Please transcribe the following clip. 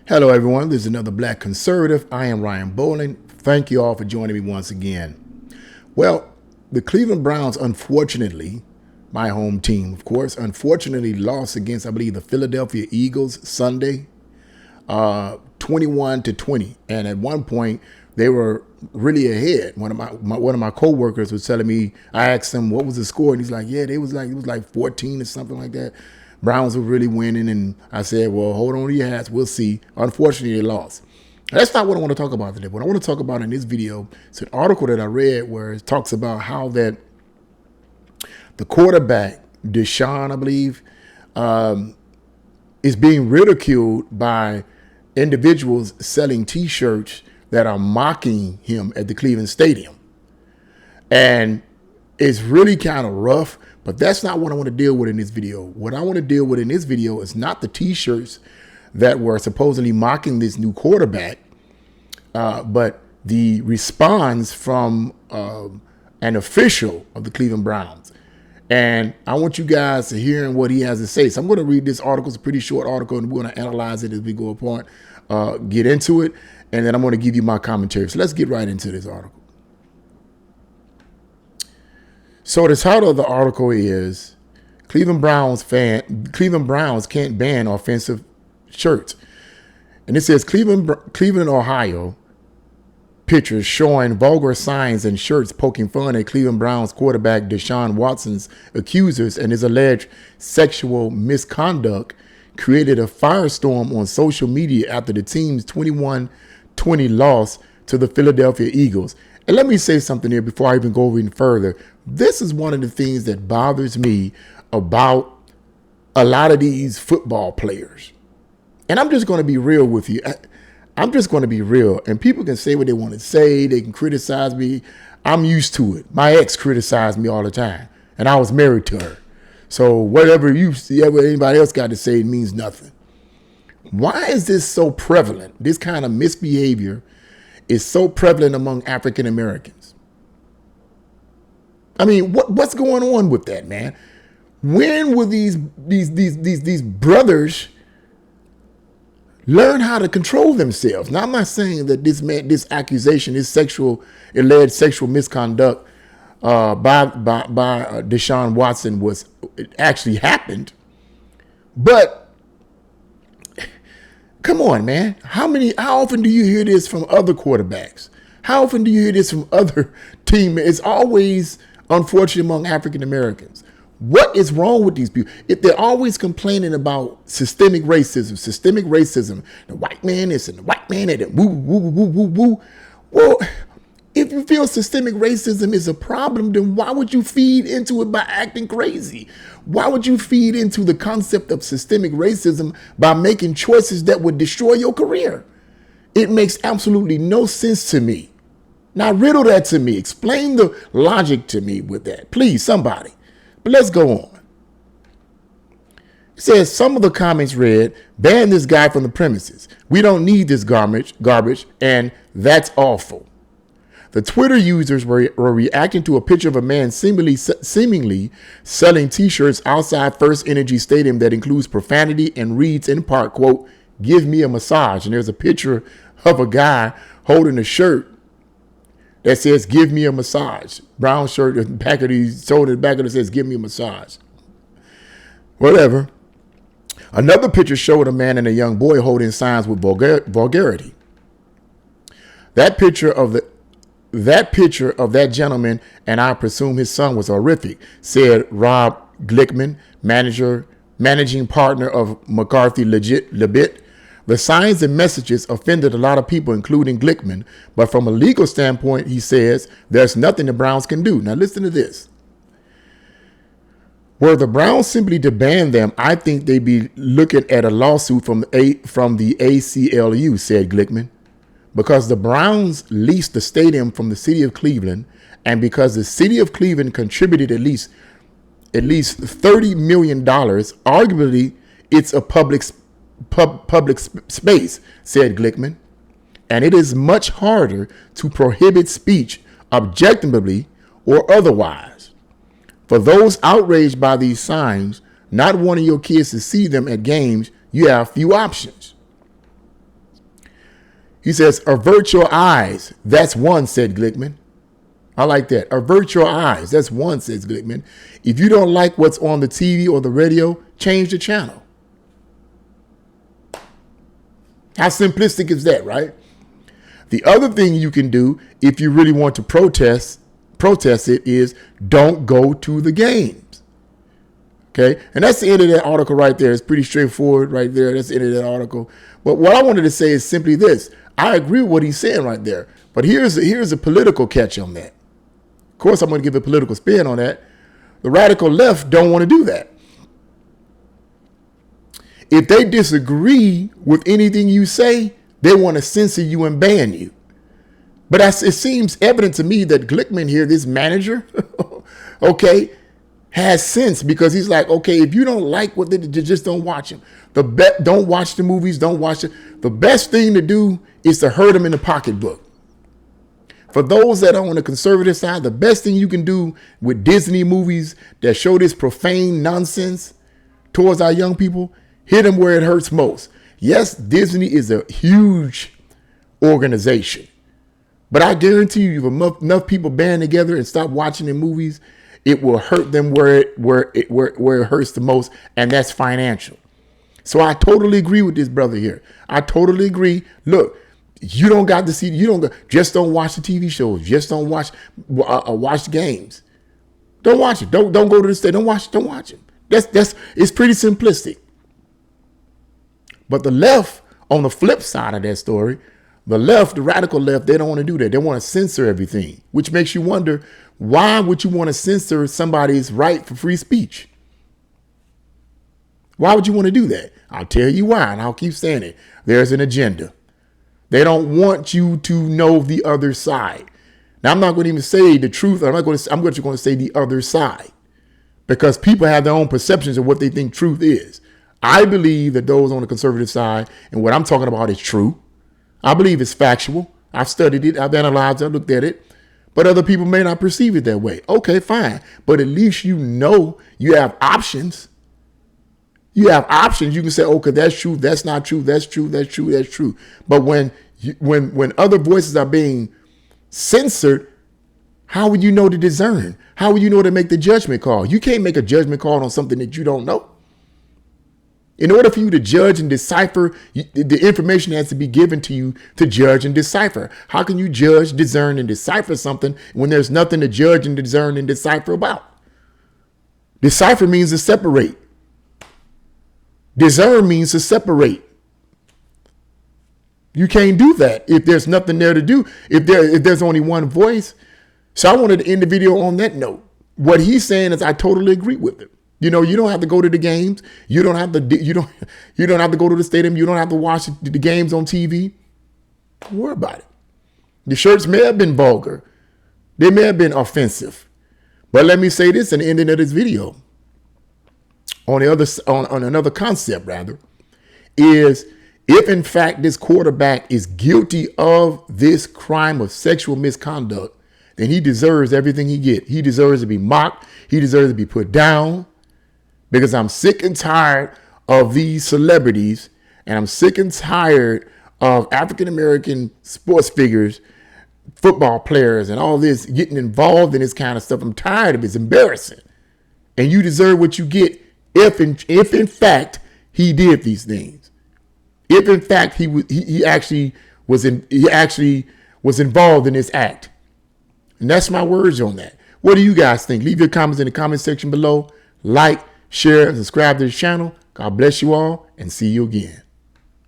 Hello, everyone. This is another Black Conservative. I am Ryan Bowling. Thank you all for joining me once again. Well, the Cleveland Browns, unfortunately, my home team, of course, unfortunately lost against, I believe, the Philadelphia Eagles Sunday, 21-20. And at one point, they were really ahead. One of my coworkers was telling me, I asked him what was the score, and he's like, yeah, it was like 14 or something like that. Browns were really winning, and I said, well, hold on to your hats. We'll see. Unfortunately, they lost. That's not what I want to talk about today. What I want to talk about in this video is an article that I read where it talks about how that the quarterback, Deshaun, I believe, is being ridiculed by individuals selling T-shirts that are mocking him at the Cleveland Stadium. And it's really kind of rough, but that's not what I want to deal with in this video. What I want to deal with in this video is not the T-shirts that were supposedly mocking this new quarterback, but the response from an official of the Cleveland Browns. And I want you guys to hear what he has to say. So I'm going to read this article. It's a pretty short article, and we're going to analyze it as we go apart, get into it, and then I'm going to give you my commentary. So let's get right into this article. So the title of the article is Cleveland Browns can't ban offensive shirts. And it says Cleveland, Ohio pictures showing vulgar signs and shirts poking fun at Cleveland Browns quarterback Deshaun Watson's accusers and his alleged sexual misconduct created a firestorm on social media after the team's 21-20 loss to the Philadelphia Eagles. And let me say something here before I even go any further. This is one of the things that bothers me about a lot of these football players. And I'm just going to be real with you. I'm just going to be real. And people can say what they want to say. They can criticize me. I'm used to it. My ex criticized me all the time. And I was married to her. So whatever anybody else got to say, it means nothing. Why is this so prevalent? This kind of misbehavior is so prevalent among African Americans. I mean, what's going on with that, man? When will these brothers learn how to control themselves? Now, I'm not saying that this accusation, this alleged sexual misconduct by Deshaun Watson it actually happened, but come on, man. How often do you hear this from other quarterbacks? How often do you hear this from other teammates? It's always unfortunate among African Americans. What is wrong with these people? If they're always complaining about systemic racism, the white man is and the white man and woo, woo, woo, woo, woo. Well, if you feel systemic racism is a problem, then why would you feed into it by acting crazy? Why would you feed into the concept of systemic racism by making choices that would destroy your career? It makes absolutely no sense to me. Now riddle that to me. Explain the logic to me with that. Please, somebody. But let's go on. It says some of the comments read, ban this guy from the premises. We don't need this garbage, and that's awful. The Twitter users were reacting to a picture of a man seemingly selling T-shirts outside First Energy Stadium that includes profanity and reads in part, quote, "Give me a massage." And there's a picture of a guy holding a shirt that says, "Give me a massage." Brown shirt, the back of the shoulder, the back of it says, "Give me a massage." Whatever. Another picture showed a man and a young boy holding signs with vulgarity. That picture of that gentleman, and I presume his son, was horrific, said Rob Glickman, managing partner of McCarthy Levitt. The signs and messages offended a lot of people, including Glickman, but from a legal standpoint, he says there's nothing the Browns can do. Now listen to this. Were the Browns simply to ban them, I think they'd be looking at a lawsuit from the ACLU, said Glickman. Because the Browns leased the stadium from the city of Cleveland, and because the city of Cleveland contributed at least $30 million, arguably it's a public space, said Glickman. And it is much harder to prohibit speech objectively or otherwise. For those outraged by these signs, not wanting your kids to see them at games, you have few options. He says, avert your eyes. That's one, said Glickman. I like that. Avert your eyes. That's one, says Glickman. If you don't like what's on the TV or the radio, change the channel. How simplistic is that, right? The other thing you can do if you really want to protest it is don't go to the games. Okay. And that's the end of that article right there. It's pretty straightforward right there. That's the end of that article. But what I wanted to say is simply this. I agree with what he's saying right there. But here's a political catch on that. Of course, I'm going to give a political spin on that. The radical left don't want to do that. If they disagree with anything you say, they want to censor you and ban you. But it seems evident to me that Glickman here, this manager, okay, has sense, because he's like, okay, if you don't like what they just don't watch them. Don't watch the movies. Don't watch it. The best thing to do is to hurt them in the pocketbook. For those that are on the conservative side, the best thing you can do with Disney movies that show this profane nonsense towards our young people, hit them where it hurts most. Yes, Disney is a huge organization, but I guarantee you, if enough people band together and stop watching the movies, it will hurt them where it hurts the most, and that's financial. So I totally agree with this brother here. I totally agree. Look, you don't got to see. Just don't watch the TV shows. Just don't watch the games. Don't watch it. Don't go to the state. Don't watch it. It's pretty simplistic. But the left, on the flip side of that story, the radical left, they don't want to do that. They want to censor everything, which makes you wonder, why would you want to censor somebody's right for free speech? Why would you want to do that? I'll tell you why, and I'll keep saying it. There's an agenda. They don't want you to know the other side. Now, I'm not going to even say the truth. I'm just going to say the other side, because people have their own perceptions of what they think truth is. I believe that those on the conservative side, and what I'm talking about, is true. I believe it's factual. I've studied it. I've analyzed it. I've looked at it. But other people may not perceive it that way. Okay, fine. But at least you know you have options. You have options. You can say, okay, that's true. That's not true. That's true. That's true. That's true. But when other voices are being censored, how would you know to discern? How would you know to make the judgment call? You can't make a judgment call on something that you don't know. In order for you to judge and decipher, the information has to be given to you to judge and decipher. How can you judge, discern, and decipher something when there's nothing to judge and discern and decipher about? Decipher means to separate. Discern means to separate. You can't do that if there's nothing there to do, if there's only one voice. So I wanted to end the video on that note. What he's saying is I totally agree with it. You don't have to go to the games. You don't have to go to the stadium. You don't have to watch the games on TV. Don't worry about it. The shirts may have been vulgar. They may have been offensive. But let me say this in the ending of this video. On another concept, rather, is if in fact this quarterback is guilty of this crime of sexual misconduct, then he deserves everything he gets. He deserves to be mocked. He deserves to be put down. Because I'm sick and tired of these celebrities, and I'm sick and tired of African-American sports figures, football players, and all this getting involved in this kind of stuff. I'm tired of it. It's embarrassing. And you deserve what you get if in fact he did these things. If in fact he actually was involved in this act. And that's my words on that. What do you guys think? Leave your comments in the comment section below. Like, share, and subscribe to this channel. God bless you all, and see you again.